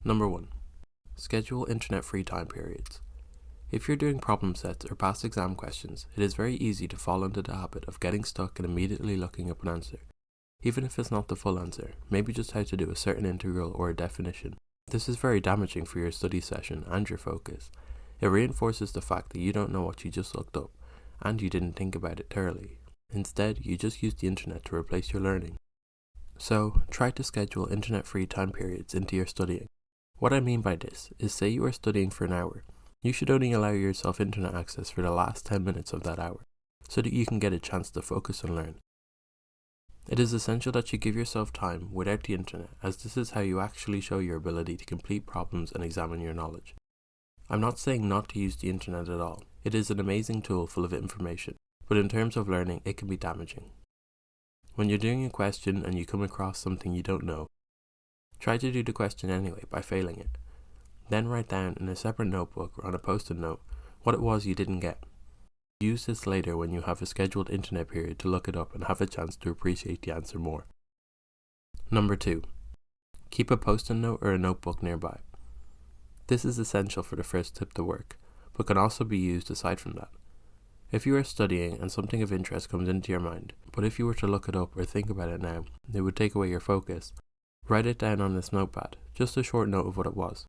Number 1. Schedule internet-free time periods. If you're doing problem sets or past exam questions, it is very easy to fall into the habit of getting stuck and immediately looking up an answer. Even if it's not the full answer, maybe just how to do a certain integral or a definition. This is very damaging for your study session and your focus. It reinforces the fact that you don't know what you just looked up, and you didn't think about it thoroughly. Instead, you just used the internet to replace your learning. So, try to schedule internet-free time periods into your studying. What I mean by this is, say you are studying for an hour. You should only allow yourself internet access for the last 10 minutes of that hour, so that you can get a chance to focus and learn. It is essential that you give yourself time without the internet, as this is how you actually show your ability to complete problems and examine your knowledge. I'm not saying not to use the internet at all. It is an amazing tool full of information, but in terms of learning, it can be damaging. When you're doing a question and you come across something you don't know, try to do the question anyway by failing it. Then write down in a separate notebook or on a post-it note what it was you didn't get. Use this later when you have a scheduled internet period to look it up and have a chance to appreciate the answer more. Number 2. Keep a post-it note or a notebook nearby. This is essential for the first tip to work, but can also be used aside from that. If you are studying and something of interest comes into your mind, but if you were to look it up or think about it now, it would take away your focus, write it down on this notepad, just a short note of what it was.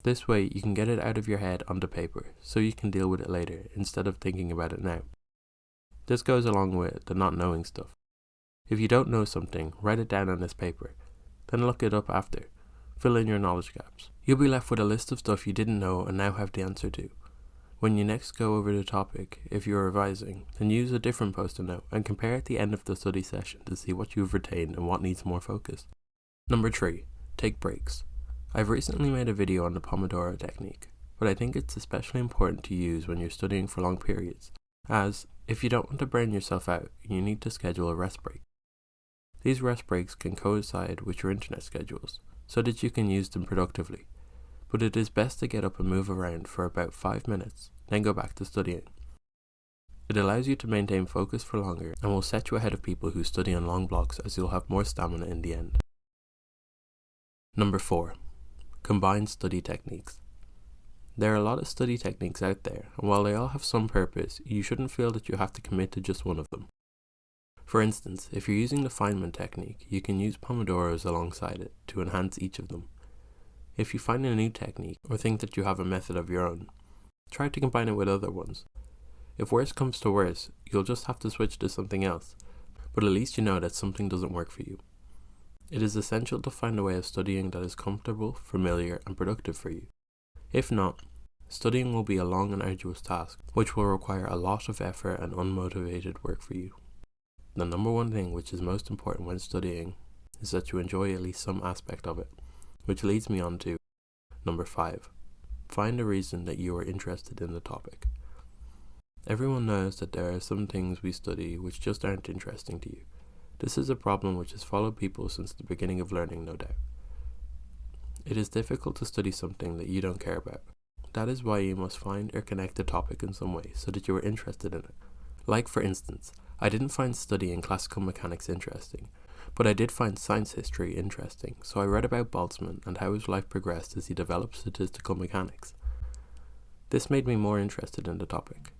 This way you can get it out of your head onto paper, so you can deal with it later instead of thinking about it now. This goes along with the not knowing stuff. If you don't know something, write it down on this paper, then look it up after. Fill in your knowledge gaps. You'll be left with a list of stuff you didn't know and now have the answer to. When you next go over the topic, if you're revising, then use a different post-it note and compare at the end of the study session to see what you've retained and what needs more focus. Number 3. Take breaks. I've recently made a video on the Pomodoro technique, but I think it's especially important to use when you're studying for long periods, as, if you don't want to burn yourself out, you need to schedule a rest break. These rest breaks can coincide with your internet schedules, so that you can use them productively, but it is best to get up and move around for about 5 minutes, then go back to studying. It allows you to maintain focus for longer and will set you ahead of people who study in long blocks, as you'll have more stamina in the end. Number 4. Combine study techniques. There are a lot of study techniques out there, and while they all have some purpose, you shouldn't feel that you have to commit to just one of them. For instance, if you're using the Feynman technique, you can use Pomodoros alongside it to enhance each of them. If you find a new technique, or think that you have a method of your own, try to combine it with other ones. If worse comes to worse, you'll just have to switch to something else, but at least you know that something doesn't work for you. It is essential to find a way of studying that is comfortable, familiar, and productive for you. If not, studying will be a long and arduous task, which will require a lot of effort and unmotivated work for you. The number one thing which is most important when studying is that you enjoy at least some aspect of it, which leads me on to number 5. Find a reason that you are interested in the topic. Everyone knows that there are some things we study which just aren't interesting to you. This is a problem which has followed people since the beginning of learning, no doubt. It is difficult to study something that you don't care about. That is why you must find or connect the topic in some way so that you are interested in it. Like, for instance, I didn't find studying classical mechanics interesting, but I did find science history interesting, so I read about Boltzmann and how his life progressed as he developed statistical mechanics. This made me more interested in the topic.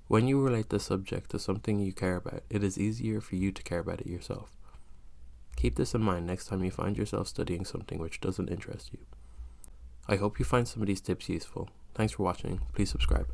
When you relate the subject to something you care about, it is easier for you to care about it yourself. Keep this in mind next time you find yourself studying something which doesn't interest you. I hope you find some of these tips useful. Thanks for watching. Please subscribe.